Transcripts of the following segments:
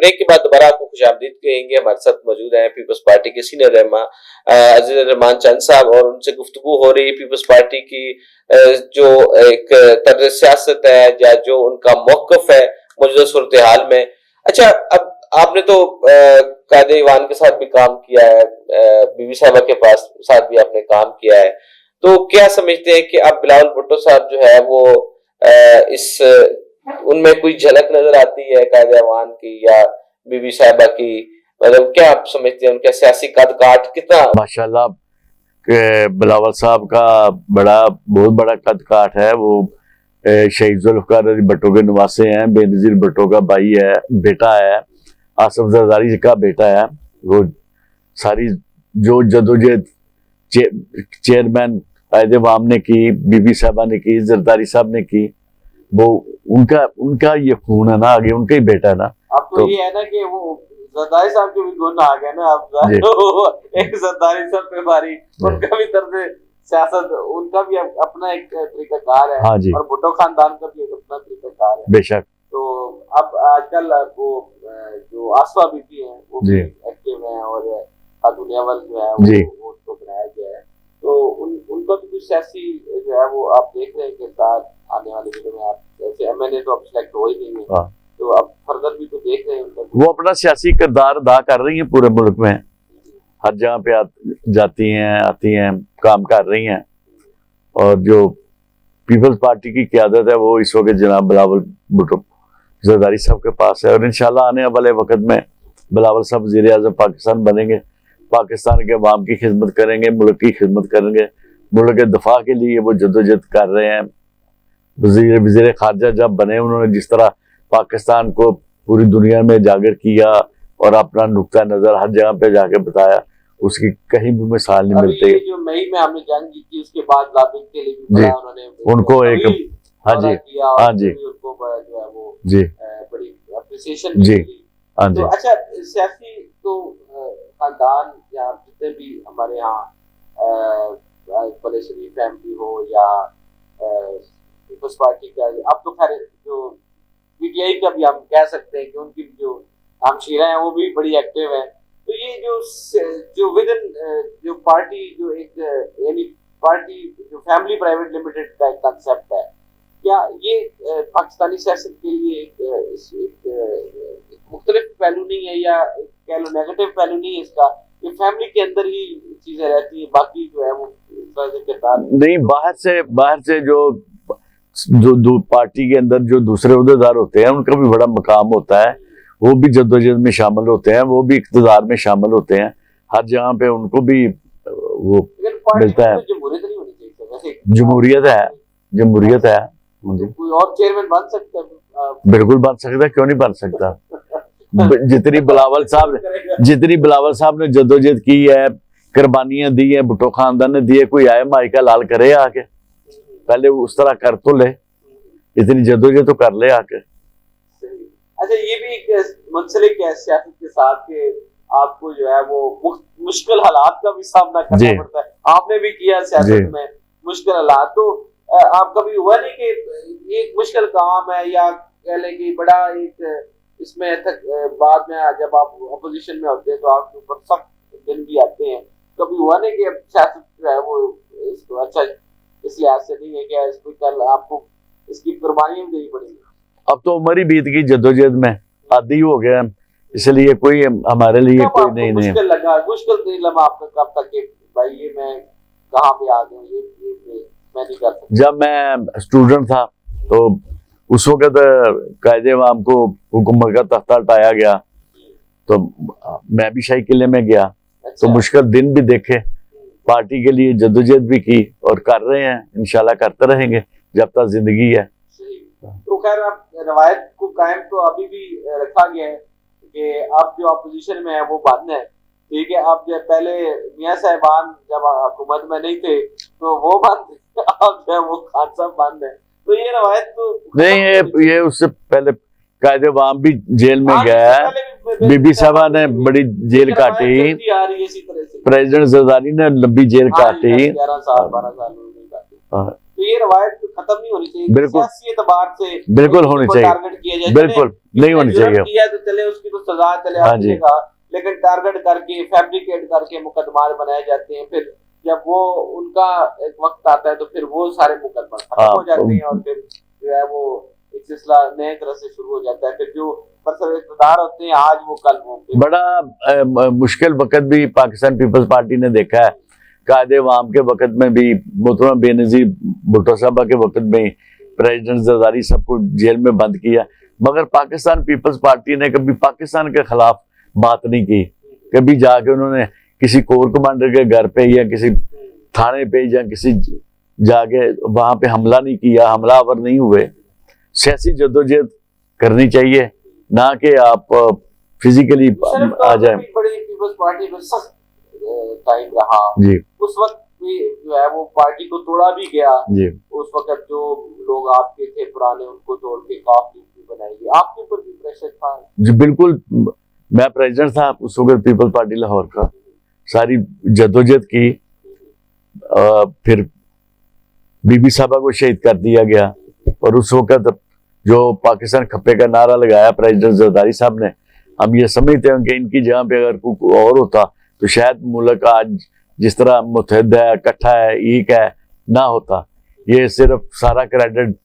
Break के बाद दोबारा आपको खुशामदीद कहेंगे। हमारे साथ मौजूद हैं पीपल्स पार्टी के सीनियर रहनुमा अजीज रहमान चंद साहब, और उनसे गुफ्तगू हो रही है पीपल्स पार्टी की जो एक तर्ज सियासत है या जो उनका मौकफ है मौजूदा सूरत हाल में। अच्छा, अब आपने तो कायदे ईवान के साथ भी काम किया है, बीबी साहबा के पास साथ भी आपने काम किया है, तो क्या समझते हैं कि अब बिलावल भुट्टो साहब जो है वो इस उनमें कोई झलक नजर आती है कायदे ईवान की या बीबी साहबा की? मतलब क्या आप समझते हैं उनका सियासी कद काठ कितना? माशाल्लाह बिलावल साहब का बहुत बड़ा कद काठ है। वो शहीद जुल्फकार अली भुट्टो के नवासे हैं, बेनजीर भुट्टो का भाई है, बेटा है, आसिफ जरदारी का बेटा है। वो सारी जो जदोजहद चेयरमैन कायदे वाम ने की, बीबी साहबा ने की, जरदारी साहब ने की, वो उनका ये खून है ना, आगे उनका ही बेटा है ना। अब तो ये है ना कि वो जरदारी साहब के भी गुण आ गए ना, अब एक जरदारी साहब पे बारी, उनका भी तर्ज सियासत, उनका भी अपना एक तरीकाकार है। हाँ जी। और भुट्टो खानदान का भी एक अपना तरीकाकार है। बेशक। तो अब आजकल वो जो आसफा बीबी है वो भी एक्टिव है, और खातून अव्वल जो है वो तो बनाया गया है। तो उनका भी कुछ सियासी जो है वो आप देख रहे हैं कि साथ आने वाले दिनों में आप जैसे एमएनए तो अब सिलेक्ट हो ही नहीं है, तो अब फर्दर भी तो देख रहे हैं वो अपना सियासी किरदार अदा कर रही हैं पूरे मुल्क में, हर जगह पे जाती हैं, आती हैं, काम कर रही हैं। और जो पीपल्स पार्टी की क़यादत है वो इस वक्त जनाब बिलावल भुट्टो जरदारी साहब के पास है, और इंशाल्लाह आने वाले वक्त में बिलावल साहब वज़ीर-ए-आज़म पाकिस्तान बनेंगे, पाकिस्तान के अवाम की खिदमत करेंगे, मुल्क की खिदमत करेंगे, मुल्क के दफा के लिए वो जद्दोजहद कर रहे हैं। वज़ीर ख़ारजा जब बने, उन्होंने जिस तरह पाकिस्तान को पूरी दुनिया में जागर किया और अपना नुक्ता नज़र हर जगह पे जाके बताया, उसकी कहीं भी मिसाल नहीं मिलती। जो मई में हमने जंग जीती उसके बाद लाबिंग के लिए भी बड़ा उन्होंने उनको एक हाँ जी उनको जो है वो जी बड़ी अप्रिसिएशन जी हाँ जी। तो अच्छा, सियासी तो खानदान या जितने भी हमारे यहाँ भले शरीफ फैमिली हो या पीपल्स पार्टी का, अब तो खैर जो पीटीआई का भी हम कह सकते हैं कि उनकी जो हमशीरा है वो भी बड़ी एक्टिव है। तो ये जो विद इन जो पार्टी जो एक यानी पार्टी जो फैमिली प्राइवेट लिमिटेड का एक कंसेप्ट है, क्या ये पाकिस्तानी सियासत के लिए एक मुख्तलिफ पहलू नहीं है, या कह लो नेगेटिव पहलू नहीं है इसका, कि फैमिली के अंदर ही चीजें रहती है, बाकी जो है वो नहीं, बाहर से जो पार्टी के अंदर जो दूसरे उहदेदार होते हैं उनका भी बड़ा मकाम होता है, वो भी जद्दोजहद में शामिल होते हैं, वो भी इक़्तिदार में शामिल होते हैं, हर जगह पे उनको भी वो मिलता है। जमहूरियत है कोई और चेयरमैन बन सकता है? बिल्कुल बन सकता है, क्यों नहीं बन सकता। जितनी बिलावल साहब ने जद्दोजहद की है, कुर्बानियां दी है, भुट्टो खानदान ने दी है, कोई आए माई का लाल करे आके, पहले उस तरह कर तो ले, इतनी जद्दोजहद तो कर ले आके। अच्छा, ये भी एक मुंसलिक है सियासत के साथ कि आपको जो है वो मुश्किल हालात का भी सामना करना पड़ता है। आपने भी किया सियासत में मुश्किल हालात, तो आप कभी हुआ नहीं कि एक मुश्किल काम है या कह लेंगे बड़ा एक इसमें बाद में जब आप अपोजिशन में होते हैं तो आपके ऊपर सख्त दिन भी आते हैं, कभी हुआ नहीं कि सियासत जो है वो इसको अच्छा इस लिहाज से नहीं है कि इसको कल आपको इसकी कुर्बानी भी देनी पड़ेगी? अब तो उम्र ही बीत गई, जद्दोजहद में आदी हो गया, इसलिए कोई हमारे लिए कोई नहीं मुश्किल लगा, मुश्किल नहीं लगा आपका कब तक कि भाई ये मैं कहाँ पे आ गया, ये मैं नहीं कर सकता? जब मैं स्टूडेंट था तो उस वक्त कायदे वाम को हुकूमत का तख्ता हटाया गया, तो मैं भी शाही किले में गया। तो मुश्किल दिन भी देखे, पार्टी के लिए जद्दोजहद भी की और कर रहे हैं, इंशाल्लाह करते रहेंगे जब तक जिंदगी है। तो खैर आप रवायत को कायम तो अभी भी रखा गया है कि अब जो अपोजिशन में है वो बंद है, ठीक है। अब जब पहले मियां साहिबान जब हुकूमत में नहीं थे तो वो बंद, अब जो है वो खान साहब बंद है, तो ये रवायत तो नहीं, ये उससे पहले कायदे वाम भी जेल में गया है, बीबी साहबा ने बड़ी जेल काटी, प्रेसिडेंट जरदारी ने लंबी जेल काटी, तो ये रवायत खत्म नहीं होनी चाहिए। बिल्कुल। सियासी एतबार से बिल्कुल होनी चाहिए, टारगेट किया जाए, बिल्कुल नहीं होनी चाहिए। किया तो चले, उसकी तो सजा चले हाँ आपकी जी। जगह, लेकिन टारगेट करके फैब्रिकेट करके मुकदमा बनाए जाते हैं। फिर जब वो उनका एक वक्त आता है तो फिर वो सारे मुकदमा खत्म हाँ, हो जाते हैं और फिर जो है वो एक सिलसिला नए तरह से शुरू हो जाता है। फिर जो बरसर इक़्तिदार होते हैं आज वो कल वो बड़ा मुश्किल वक्त भी पाकिस्तान पीपल्स पार्टी ने देखा है। कायदे वाम के वक्त में भी, मोहतरमा बेनज़ीर भुट्टो साहबा के वक्त में प्रेसिडेंट जरदारी सबको जेल में बंद किया, मगर पाकिस्तान पीपल्स पार्टी ने कभी पाकिस्तान के खिलाफ बात नहीं की। कभी जाके उन्होंने किसी कोर कमांडर के घर पे या किसी थाने पे या किसी जाके वहां पे हमला नहीं किया, हमलावर नहीं हुए। सियासी जद्दोजहद करनी चाहिए, ना कि आप फिजिकली आ जाए। बड़ी पीपल्स पार्टी में सख्त टाइम रहा जी उस वक्त भी जो है वो पार्टी को तोड़ा भी गया जी। उस वक्त जो लोग आपके थे पुराने उनको तोड़ के काफी बनाई गई, आपके ऊपर भी प्रेशर था? जी बिल्कुल, मैं प्रेसिडेंट था उस वक्त पीपल्स पार्टी लाहौर का, सारी जद्दोजहद की। फिर बीबी साहबा को शहीद कर दिया गया और उस वक्त जो पाकिस्तान खप्पे का नारा लगाया प्रेसिडेंट जरदारी साहब ने, हम ये समझते हैं कि इनकी जगह पे अगर कोई और होता तो शायद मुल्क आज जिस तरह मुतहद है, इकट्ठा है, एक है, ना होता। ये सिर्फ सारा क्रेडिट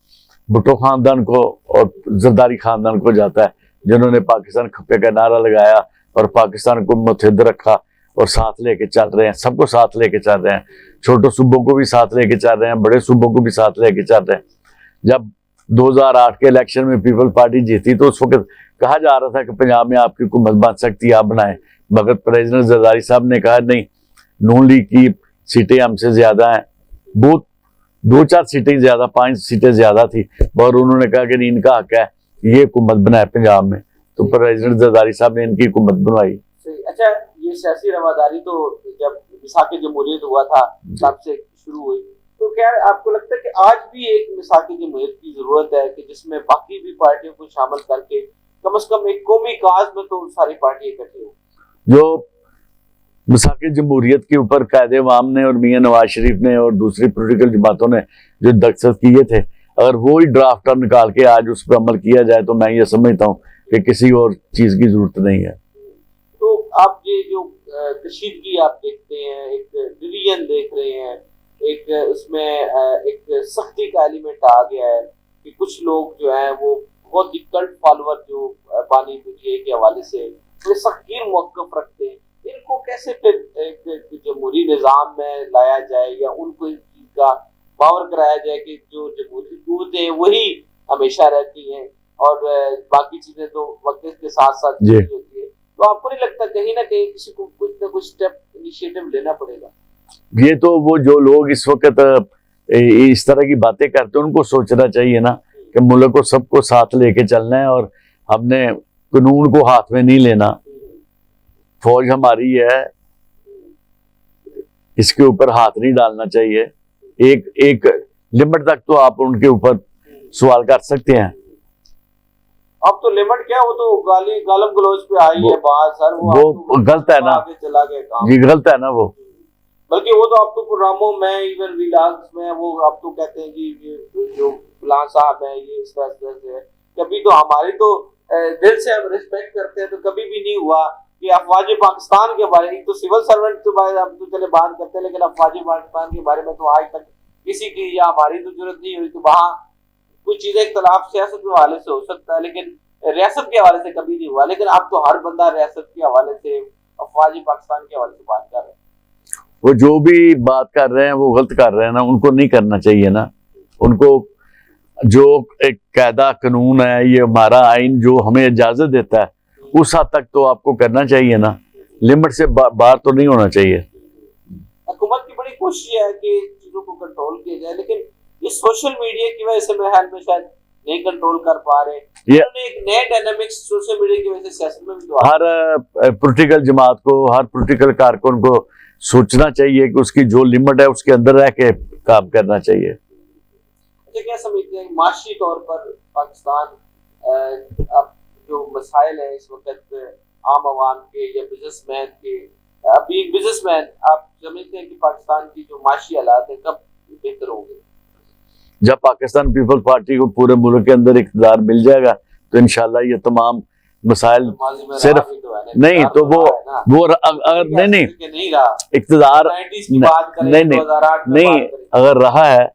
भुट्टो खानदान को और जरदारी खानदान को जाता है, जिन्होंने पाकिस्तान खप्पे का नारा लगाया और पाकिस्तान को मुतहद रखा और साथ लेके चल रहे हैं, सबको साथ लेके चल रहे हैं, छोटे सूबों को भी साथ लेके चल रहे हैं, बड़े सूबों को भी साथ लेके चल रहे हैं। जब 2008 के इलेक्शन में पीपल्स पार्टी जीती तो उस वक्त कहा जा रहा था कि पंजाब में आपकी हुकूमत बन सकती है, आप बनाएं, मगर प्रेसिडेंट जरदारी साहब ने कहा नहीं, नून लीग की सीटें हमसे ज्यादा हैं, बहुत 2-4 सीटें ज्यादा, 5 सीटें ज्यादा थी, और उन्होंने कहा कि इनका हक है ये हुकूमत बनाए पंजाब में, तो प्रेसिडेंट जरदारी साहब ने इनकी हुकूमत बनवाई। अच्छा, ये सियासी रवादारी तो जब मिसाक जमहूरियत हुआ था तब से शुरू हुई, तो क्या आपको लगता है कि आज भी एक मिसाक जमहूरियत की जरूरत है कि जिसमें बाकी भी पार्टियों को शामिल करके कम से कम एक कौमी काज में तो सारी पार्टी इकट्ठी हो? जो मिसाक जमहूरियत के ऊपर कायदे वाम ने और मियां नवाज शरीफ ने और दूसरी पोलिटिकल जमातों ने जो दस्तखत किए थे, अगर वो ही ड्राफ्ट निकाल के आज उस पर अमल किया जाए तो मैं ये समझता हूँ कि किसी और चीज की जरूरत नहीं है। तो आप ये जो कशीदगी आप देखते हैं, एक डिवीजन देख रहे हैं, एक उसमें एक सख्ती का एलिमेंट आ गया है कि कुछ लोग जो है वो बहुत ही कल्ट फॉलोअर जो बानी मीडिया के हवाले से बड़े सख्त मौक़िफ़ रखते हैं, इनको कैसे फिर एक जमहूरी निज़ाम में लाया जाए या उनको इस चीज़ का पावर कराया जाए कि जो जमहूरी कूवतें हैं वही हमेशा रहती हैं और बाकी चीजें तो वक्त के साथ साथ होती है। तो आपको नहीं लगता कहीं ना कहीं किसी को कुछ ना कुछ स्टेप इनिशिएटिव लेना पड़ेगा? ये तो वो जो लोग इस वक्त इस तरह की बातें करते हैं उनको सोचना चाहिए ना कि मुल्क को सबको साथ लेके चलना है और हमने कानून को हाथ में नहीं लेना। फौज हमारी है, इसके ऊपर हाथ नहीं डालना चाहिए। एक लिमिट तक तो आप उनके ऊपर सवाल कर सकते हैं। अब तो लिमिट क्या, वो तो गालम गलौज पे आई है बात सर, वो गलत है ना, चला गया काम। जी गलत है ना वो, बल्कि वो तो अब तो प्रोग्रामों में इवन व्लॉग्स में वो अब तो कहते हैं कि ये जो फलां साहब है ये इस तरह से है। कभी तो हमारी तो दिल से हम रिस्पेक्ट करते हैं, तो कभी भी नहीं हुआ कि अफवाज पाकिस्तान के बारे में, तो सिविल सर्वेंट के बारे में हम तो चले बात करते हैं, लेकिन अफवाज पाकिस्तान के बारे में तो आज तक किसी की या हमारी तो जरूरत नहीं हुई। तो वहाँ कुछ चीजें इख्तलाफ सियासत के हवाले से हो सकता है लेकिन रियासत के हवाले से कभी नहीं हुआ। लेकिन अब तो हर बंदा रियासत के हवाले से, अफवाज पाकिस्तान के हवाले से बात कर रहे हैं। वो जो भी बात कर रहे हैं वो गलत कर रहे हैं ना, उनको नहीं करना चाहिए ना। उनको जो एक कायदा कानून है, ये हमारा आइन जो हमें इजाजत देता है उस हद तक तो आपको करना चाहिए ना, लिमिट से बाहर तो नहीं होना चाहिए। हुकूमत की बड़ी कोशिश है कि चीजों को कंट्रोल किया जाए, लेकिन इस सोशल मीडिया की वजह से मेरे ख्याल में शायद नहीं कंट्रोल कर पा रहे। एक नए डायनामिक्स सोशल मीडिया की वजह से सियासत में भी तो हर पॉलिटिकल जमात को, हर पॉलिटिकल कारकुन को सोचना चाहिए कि उसकी जो लिमिट है उसके अंदर रह के काम करना चाहिए। अच्छा, क्या समझते हैं माशी तौर पर पाकिस्तान अब जो मसाइल है इस वक्त आम आवाम के या बिजनेसमैन के, अभी बिजनेसमैन आप समझते हैं कि पाकिस्तान की जो माशी हालात है कब बेहतर होंगे? जब पाकिस्तान पीपल्स पार्टी को पूरे मुल्क के अंदर इक़्तिदार मिल जाएगा तो इंशाल्लाह ये तमाम मसाइल माजी में सिर्फ रहा भी तो है ना, नहीं तो वो है ना। वो अगर नहीं कि नहीं रहा इक़्तिदार 90s की बात करें, नहीं 2008 में नहीं बात करें। अगर रहा है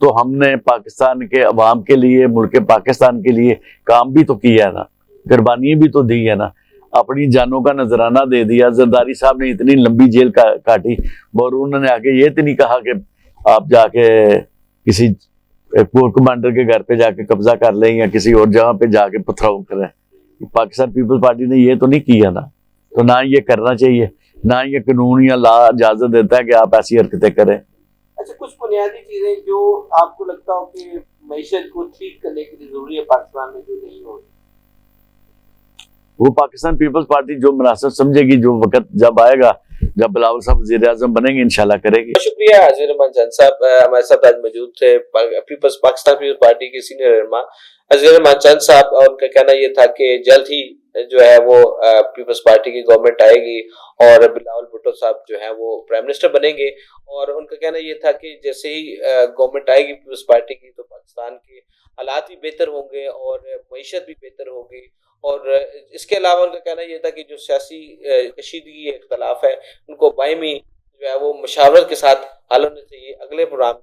तो हमने पाकिस्तान के अवाम के लिए, मुल्क पाकिस्तान के लिए काम भी तो किया है ना, कुर्बानी भी तो दी है ना, अपनी जानों का नजराना दे दिया। जरदारी साहब ने इतनी लंबी जेल काटी और उन्होंने आके ये तो नहीं कहा कि आप जाके किसी कोर कमांडर के घर पे जाके कब्जा कर लें या किसी और जगह पे जाके पथराव करें। पाकिस्तान पीपल्स पार्टी ने ये तो नहीं किया ना, तो ना ये करना चाहिए, ना ये कानून या ला इजाजत देता है कि आप ऐसी हरकतें करें। अच्छा, कुछ बुनियादी चीजें जो आपको लगता हो कि मईशत को ठीक करने के लिए जरूरी है पाकिस्तान में, जो नहीं हो रही? वो पाकिस्तान पीपल्स पार्टी जो मुनासिब समझेगी, जो वक्त जब आएगा, जब बिलावल साहब वज़ीर-ए-आज़म बनेंगे, इंशाल्लाह करेगी। शुक्रिया अज़ीर रहमान चांद साहब, हमारे साथ आज मौजूद थे पाकिस्तान पीपल्स पार्टी के सीनियर रहनुमा अज़ीर रहमान चांद साहब। और उनका कहना यह था कि जल्द ही जो है वो पीपल्स पार्टी की गवर्नमेंट आएगी और बिलावल भुट्टो साहब जो है वो प्राइम मिनिस्टर बनेंगे। और उनका कहना यह था कि जैसे ही गवर्नमेंट आएगी पीपल्स पार्टी की, तो पाकिस्तान के हालात भी बेहतर होंगे और मईशत भी बेहतर होगी। और इसके अलावा उनका कहना यह था कि जो सियासी कशीदगी इख्तलाफ है, उनको बायमी जो है वो मुशावरत के साथ हल होने चाहिए। अगले प्रोग्राम